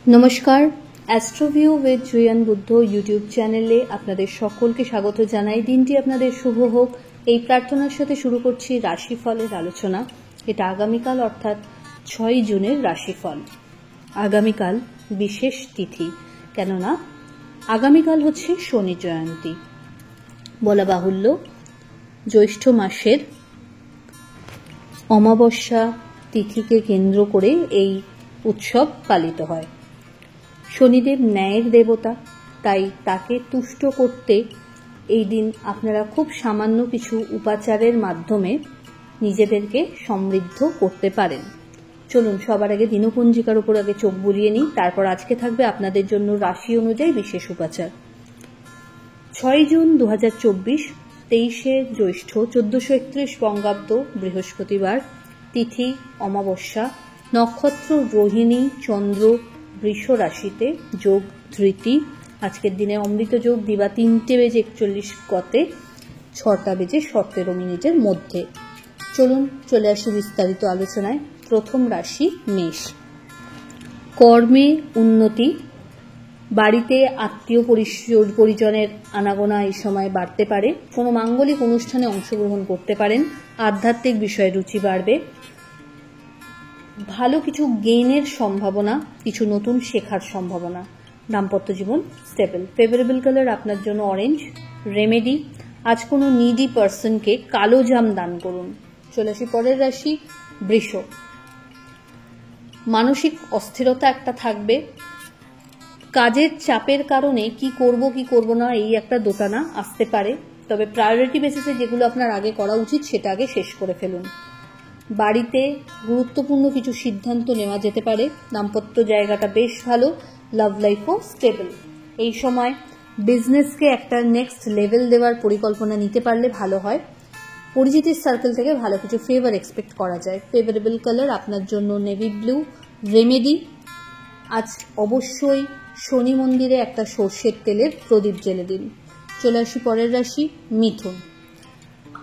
নমস্কার, অ্যাস্ট্রোভিউ with Juan Buddha YouTube চ্যানেলে আপনাদের সকলকে স্বাগত জানাই। দিনটি আপনাদের শুভ হোক এই প্রার্থনার সাথে শুরু করছি রাশিফলের আলোচনা। এটা আগামীকাল অর্থাৎ 6 জুনের রাশিফল। আগামীকাল বিশেষ তিথি, কেননা আগামীকাল হচ্ছে শনি জয়ন্তী। বলা বাহুল্য, জ্যৈষ্ঠ মাসের অমাবস্যা তিথিকে কেন্দ্র করে এই উৎসব পালিত হয়। শনিদেব ন্যায়ের দেবতা, তাই তাকে তুষ্ট করতে এই দিন আপনারা খুব সামান্য কিছু উপাচারের মাধ্যমে নিজেদেরকে সমৃদ্ধ করতে পারেন। চলুন সবার আগে দিনপঞ্জিকার উপর আগে চোখ বুলিয়ে নিই, তারপর আজকে থাকবে আপনাদের জন্য রাশি অনুযায়ী বিশেষ উপাচার। 6 জুন 2024, 23শে জ্যৈষ্ঠ 1431 বঙ্গাব্দ, বৃহস্পতিবার, তিথি অমাবস্যা, নক্ষত্র রোহিণী, চন্দ্র বৃষ রাশিতে, যোগ ধৃতি। আজকের দিনে অমৃত যোগ দিবা 3:41 গতে 6:17 মধ্যে। চলুন চলে আসি বিস্তারিত আলোচনায়। প্রথম রাশি মেষ। কর্মে উন্নতি, বাড়িতে আত্মীয় পরিজনের আনাগোনা এই সময় বাড়তে পারে। কোনো মাঙ্গলিক অনুষ্ঠানে অংশগ্রহণ করতে পারেন। আধ্যাত্মিক বিষয়ে রুচি বাড়বে। ভালো কিছু গেইনের সম্ভাবনা, কিছু নতুন শেখার সম্ভাবনা। দাম্পত্য জীবন স্টেবল। ফেভারেবল কালার আপনার জন্য অরেঞ্জ। রেমেডি, আজ কোনো নিডি পার্সনকে কালো জাম দান করুন। চলে আসি পরের রাশি বৃষ। মানসিক অস্থিরতা একটা থাকবে। কাজের চাপের কারণে কি করব না এই একটা দোটানা আসতে পারে, তবে প্রায়োরিটি বেসিসে যেগুলো আপনার আগে করা উচিত সেটা আগে শেষ করে ফেলুন। বাড়িতে গুরুত্বপূর্ণ কিছু সিদ্ধান্ত নেওয়া যেতে পারে। দাম্পত্য জায়গাটা বেশ ভালো। লাভ লাইফও স্টেবল। এই সময় বিজনেসকে একটা নেক্সট লেভেল দেওয়ার পরিকল্পনা নিতে পারলে ভালো হয়। পরিচিতির সার্কেল থেকে ভালো কিছু ফেভার এক্সপেক্ট করা যায়। ফেভারেবল কালার আপনার জন্য নেভি ব্লু। রেমেডি, আজ অবশ্যই শনি মন্দিরে একটা সর্ষের তেলের প্রদীপ জ্বেলে দিন। চলে আসি পরের রাশি মিথুন।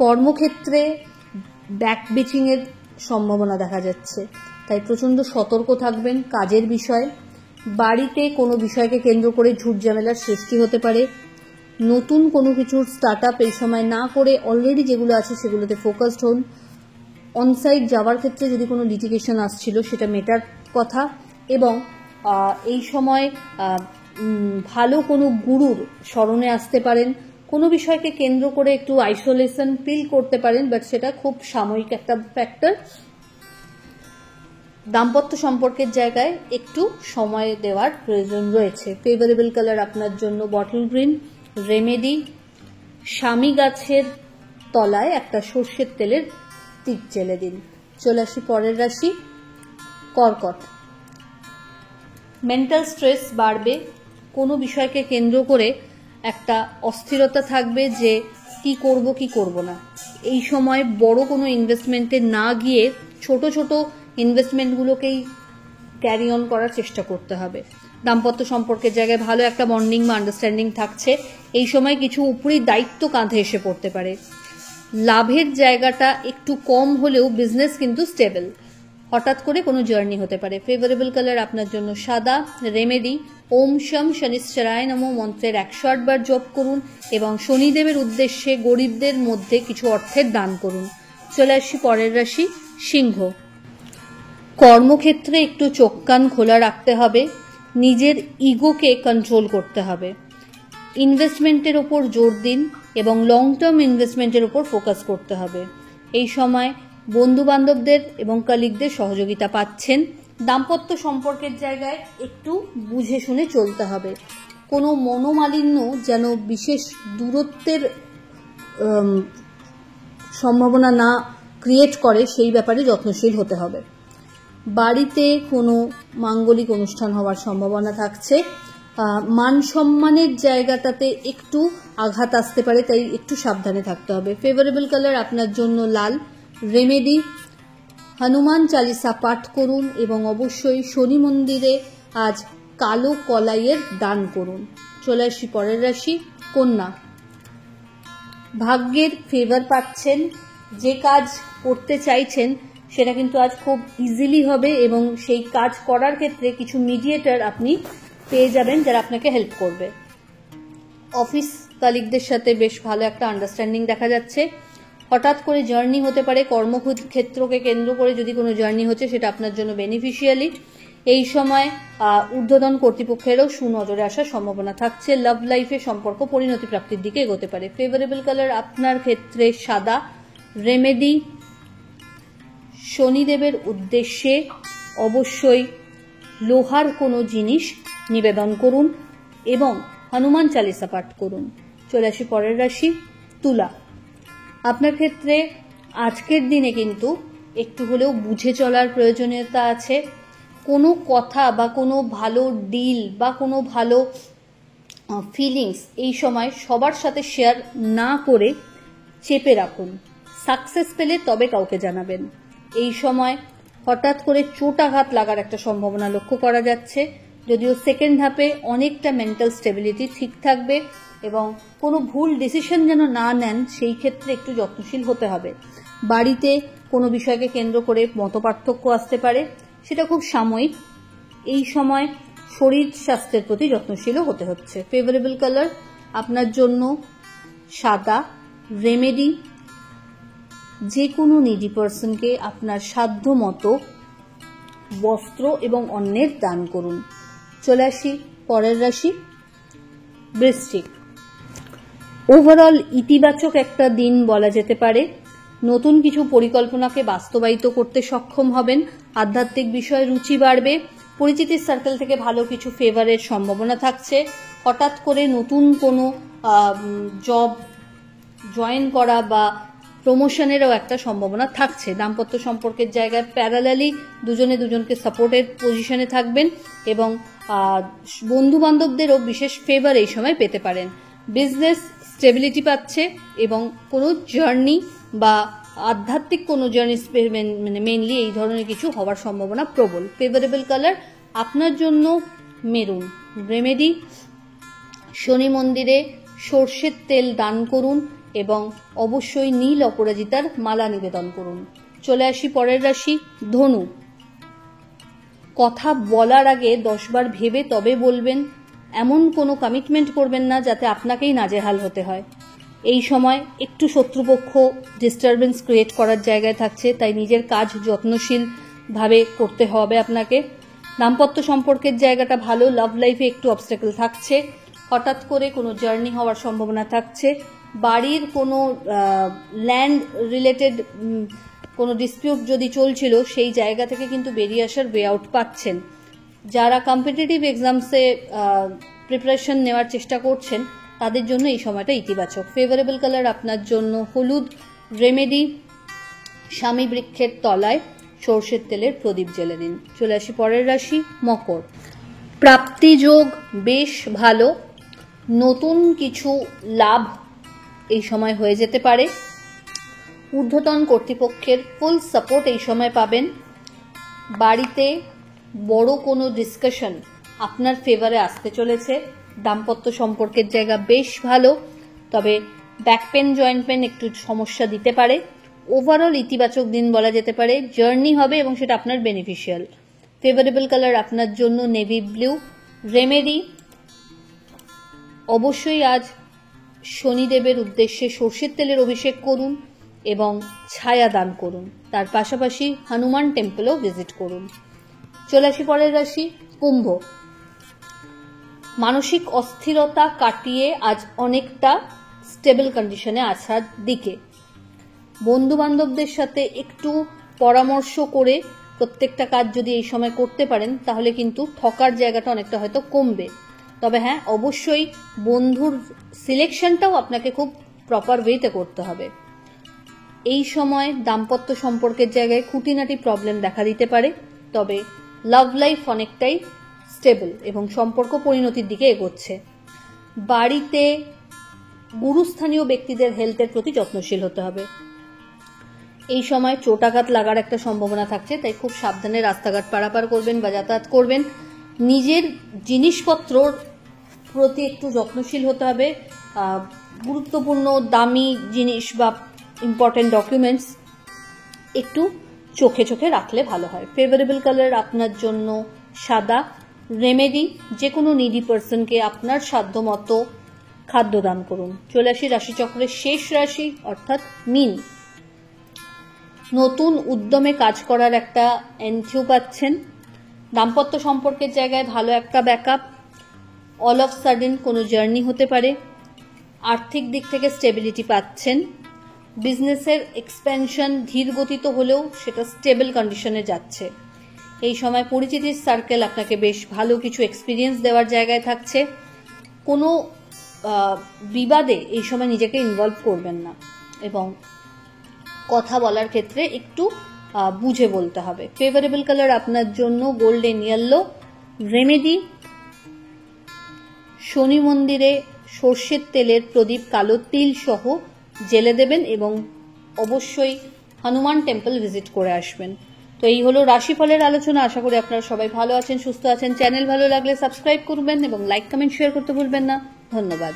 কর্মক্ষেত্রে ব্যাকবেচিং এর সম্ভাবনা দেখা যাচ্ছে, তাই প্রচন্ড সতর্ক থাকবেন কাজের বিষয়ে। বাড়িতে কোনো বিষয়কে কেন্দ্র করে ঝুট ঝামেলার সৃষ্টি হতে পারে। নতুন কোনো কিছুর স্টার্ট আপ এই সময় না করে অলরেডি যেগুলো আছে সেগুলোতে ফোকাসড হন। অনসাইট যাওয়ার ক্ষেত্রে যদি কোনো লিটিগেশন আসছিল সেটা মেটার কথা, এবং এই সময় ভালো কোনো গুরুর স্মরণে আসতে পারেন। কোনো বিষয়কে কেন্দ্র করে একটু আইসোলেশন ফিল করতে পারেন, বাট সেটা খুব সাময়িক একটা ফ্যাক্টর। দাম্পত্য সম্পর্কের জায়গায় একটু সময় দেওয়ার প্রয়োজন রয়েছে। ফেভারেবল কালার আপনার জন্য বটল গ্রিন। রেমেডি, স্বামী গাছের তলায় একটা সর্ষের তেলের টিপ জ্বেলে দিন। চলে আসি পরের রাশি কর্কট। মেন্টাল স্ট্রেস বাড়বে। কোনো বিষয়কে কেন্দ্র করে একটা অস্থিরতা থাকবে যে কি করব না। এই সময় বড় কোনো ইনভেস্টমেন্টে না গিয়ে ছোট ছোট ইনভেস্টমেন্টগুলোকেই ক্যারি অন করার চেষ্টা করতে হবে। দাম্পত্য সম্পর্কের জায়গায় ভালো একটা বন্ডিং বা আন্ডারস্ট্যান্ডিং থাকছে। এই সময় কিছু উপরি দায়িত্ব কাঁধে এসে পড়তে পারে। লাভের জায়গাটা একটু কম হলেও বিজনেস কিন্তু স্টেবল। হঠাৎ করে কোনো জার্নি হতে পারে। ফেভারেবল কালার আপনার জন্য সাদা। রেমেডি, ওম শম শনিশ্চরায় নমঃ মন্ত্রের 108 বার জপ করুন এবং শনিদেবের উদ্দেশ্যে গরিবদের মধ্যে কিছু অর্থের দান করুন। চলে আসি পরের রাশি সিংহ। কর্মক্ষেত্রে একটু চোখ কান খোলা রাখতে হবে। নিজের ইগোকে কন্ট্রোল করতে হবে। ইনভেস্টমেন্টের ওপর জোর দিন এবং লং টার্ম ইনভেস্টমেন্টের ওপর ফোকাস করতে হবে। এই সময় বন্ধু বান্ধবদের এবং কলিগদের সহযোগিতা পাচ্ছেন। দাম্পত্য সম্পর্কের জায়গায় একটু বুঝে শুনে চলতে হবে। কোনো মনোমালিন্য যেন বিশেষ দূরত্বের সম্ভাবনা না ক্রিয়েট করে, সেই ব্যাপারে যত্নশীল হতে হবে। বাড়িতে কোনো মাঙ্গলিক অনুষ্ঠান হওয়ার সম্ভাবনা থাকছে। মান সম্মানের জায়গাটাতে একটু আঘাত আসতে পারে, তাই একটু সাবধানে থাকতে হবে। ফেভারেবল কালার আপনার জন্য লাল। রেমেডি, হনুমান চালিসা পাঠ করুন এবং অবশ্যই শনি মন্দিরে আজ কালো কলাইয়ের দান করুন। চলে আসি পরের রাশি কন্যা। ভাগ্যের ফেভার পাচ্ছেন। যে কাজ করতে চাইছেন সেটা কিন্তু আজ খুব ইজিলি হবে এবং সেই কাজ করার ক্ষেত্রে কিছু মিডিয়েটর আপনি পেয়ে যাবেন যারা আপনাকে হেল্প করবে। অফিস কালিগদের সাথে বেশ ভালো একটা আন্ডারস্ট্যান্ডিং দেখা যাচ্ছে। হঠাৎ করে জার্নি হতে পারে, কর্মক্ষেত্রকে কেন্দ্র করে যদি কোনো জার্নি হচ্ছে সেটা আপনার জন্য বেনিফিশিয়ালি। এই সময় ঊর্ধ্বতন কর্তৃপক্ষেরও সুনজরে আসার সম্ভাবনা থাকছে। লাভ লাইফে সম্পর্ক পরিণতি প্রাপ্তির দিকে এগোতে পারে। ফেভারেবল কালার আপনার ক্ষেত্রে সাদা। রেমেডি, শনিদেবের উদ্দেশ্যে অবশ্যই লোহার কোনো জিনিস নিবেদন করুন এবং হনুমান চালিসা পাঠ করুন। চলে আসি পরের রাশি তুলা। আপনার ক্ষেত্রে আজকের দিনে কিন্তু একটু হলেও বুঝে চলার প্রয়োজনীয়তা আছে। কোনো কথা বা কোনো ভালো ডিল বা কোনো ভালো ফিলিংস এই সময় সবার সাথে শেয়ার না করে চেপে রাখুন। সাকসেস পেলে তবে কাউকে জানাবেন। এই সময় হঠাৎ করে চোটাঘাত লাগার একটা সম্ভাবনা লক্ষ্য করা যাচ্ছে, যদিও সেকেন্ড হাফে অনেকটা মেন্টাল স্টেবিলিটি ঠিক থাকবে এবং কোনো ভুল ডিসিশন যেন না নেন সেই ক্ষেত্রে একটু যত্নশীল হতে হবে। বাড়িতে কোনো বিষয়কে কেন্দ্র করে মতপার্থক্য আসতে পারে, সেটা খুব সাময়িক। এই সময় শরীর স্বাস্থ্যের প্রতি যত্নশীলও হতে হচ্ছে। ফেভারেবল কালার আপনার জন্য সাদা। রেমেডি, যে কোনো নিডি পার্সনকে আপনার সাধ্য মতো বস্ত্র এবং অন্নের দান করুন। চলে আসি পরের রাশি বৃশ্চিক। ওভারঅল ইতিবাচক একটা দিন বলা যেতে পারে। নতুন কিছু পরিকল্পনাকে বাস্তবায়িত করতে সক্ষম হবেন। আধ্যাত্মিক বিষয়ে রুচি বাড়বে। পরিচিতির সার্কেল থেকে ভালো কিছু ফেভারের সম্ভাবনা থাকছে। হঠাৎ করে নতুন কোনো জব জয়েন করা বা প্রমোশনেরও একটা সম্ভাবনা থাকছে। দাম্পত্য সম্পর্কের জায়গায় প্যারালালি দুজনে দুজনকে সাপোর্টের পজিশনে থাকবেন এবং বন্ধু বান্ধবদেরও বিশেষ ফেভার এই সময় পেতে পারেন। বিজনেস স্টেবিলিটি পাচ্ছে এবং কোনো জার্নি বা আধ্যাত্মিক কোনো জার্নি মানে মেইনলি এই ধরনের কিছু হওয়ার সম্ভাবনা প্রবল। ফেভারেবল কালার আপনার জন্য মেরুন। রেমেডি, শনি মন্দিরে সর্ষের তেল দান করুন এবং অবশ্যই নীল অপরাজিতার মালা নিবেদন করুন। চলে আসি পরের রাশি ধনু। কথা বলার আগে 10 বার ভেবে তবে বলবেন। এমন কোনো কমিটমেন্ট করবেন না যাতে আপনাকেই নাজেহাল হতে হয়। এই সময় একটু শত্রুপক্ষ ডিস্টারবেন্স ক্রিয়েট করার জায়গায় থাকছে, তাই নিজের কাজ যত্নশীলভাবে করতে হবে আপনাকে। দাম্পত্য সম্পর্কের জায়গাটা ভালো। লাভ লাইফে একটু অবস্টাকেল থাকছে। হঠাৎ করে কোনো জার্নি হওয়ার সম্ভাবনা থাকছে। বাড়ির কোনো ল্যান্ড রিলেটেড কোনো ডিসপিউট যদি চলছিল সেই জায়গা থেকে কিন্তু বেরিয়ে আসার ওয়ে আউট পাচ্ছেন। যারা কম্পিটিটিভ এক্সামসে প্রিপারেশন নেওয়ার চেষ্টা করছেন তাদের জন্য এই সময়টা ইতিবাচক। ফেভারেবল কালার আপনার জন্য হলুদ। রেমেডি, স্বামী বৃক্ষের তলায় সর্ষের তেলের প্রদীপ জ্বেলে দিন। চলে আসি পরের রাশি মকর। প্রাপ্তি যোগ বেশ ভালো। নতুন কিছু লাভ এই সময় হয়ে যেতে পারে। ঊর্ধ্বতন কর্তৃপক্ষের ফুল সাপোর্ট এই সময় পাবেন। বাড়িতে বড় কোনো ডিসকাশন আপনার ফেভারে আসতে চলেছে। দাম্পত্য সম্পর্কের জায়গা বেশ ভালো, তবে ব্যাক পেন জয়েন্ট পেন একটু সমস্যা দিতে পারে। ওভারঅল ইতিবাচক দিন বলা যেতে পারে। জার্নি হবে এবং সেটা আপনার বেনিফিশিয়াল। ফেভারেবল কালার আপনার জন্য নেভি ব্লু। রেমেডি, অবশ্যই আজ শনিদেবের উদ্দেশ্যে সর্ষের তেলের অভিষেক করুন এবং ছায়া দান করুন। তার পাশাপাশি হনুমান টেম্পলও ভিজিট করুন। চলে আসি পরের রাশি কুম্ভ। মানসিক অস্থিরতা কাটিয়ে আজ অনেকটা স্টেবল কন্ডিশনে আসার দিকে। বন্ধু বান্ধবদের সাথে একটু পরামর্শ করে প্রত্যেকটা কাজ যদি এই সময় করতে পারেন তাহলে কিন্তু ঠকার জায়গাটা অনেকটা হয়তো কমবে। তবে হ্যাঁ, অবশ্যই বন্ধুর সিলেকশনটাও আপনাকে খুব প্রপার ওয়েতে করতে হবে। এই সময় দাম্পত্য সম্পর্কের জায়গায় খুঁটিনাটি প্রবলেম দেখা দিতে পারে, তবে লাভ লাইফ অনেকটাই স্টেবল এবং সম্পর্ক পরিণতির দিকে এগোচ্ছে। বাড়িতে গুরুস্থানীয় ব্যক্তিদের হেলথের প্রতি যত্নশীল হতে হবে। এই সময় চোটাঘাত লাগার একটা সম্ভাবনা থাকছে, তাই খুব সাবধানে রাস্তাঘাট পারাপার করবেন বা যাতায়াত করবেন। নিজের জিনিসপত্রর প্রতি একটু যত্নশীল হতে হবে। গুরুত্বপূর্ণ দামি জিনিস বা ইম্পর্টেন্ট ডকুমেন্টস একটু চোখে চোখে রাখলে ভালো হয়। ফেভারেবল কালার আপনার জন্য সাদা। রেমেডি, যে কোনো নিডি পার্সনকে আপনার সাধ্য মতো খাদ্য দান করুন। চলে আসি রাশিচক্রের শেষ রাশি অর্থাৎ মীন। নতুন উদ্যমে কাজ করার একটা এন্থিউ পাচ্ছেন। দাম্পত্য সম্পর্কের জায়গায় ভালো একটা ব্যাকআপ। অল অফ সাডেন কোনো জার্নি হতে পারে। আর্থিক দিক থেকে স্টেবিলিটি পাচ্ছেন। বিজনেসের এক্সপ্যানশন ধীর গতিতে হলেও সেটা স্টেবল কন্ডিশনে যাচ্ছে। এই সময় পরিচিতির সার্কেল আপনাকে বেশ ভালো কিছু এক্সপিরিয়েন্স দেওয়ার জায়গায় থাকছে। কোনো বিবাদে এই সময় নিজেকে ইনভলভ করবেন না এবং কথা বলার ক্ষেত্রে একটু বুঝে বলতে হবে। ফেভারেবল কালার আপনার জন্য গোল্ডেন ইয়েলো। রেমেডি, শনি মন্দিরে সর্ষের তেলের প্রদীপ কালো তিল সহ জেলে দেবেন এবং অবশ্যই হনুমান টেম্পল ভিজিট করে আসবেন। তো এই হলো রাশিফলের আলোচনা। আশা করি আপনারা সবাই ভালো আছেন, সুস্থ আছেন। চ্যানেল ভালো লাগলে সাবস্ক্রাইব করবেন এবং লাইক কমেন্ট শেয়ার করতে ভুলবেন না। ধন্যবাদ।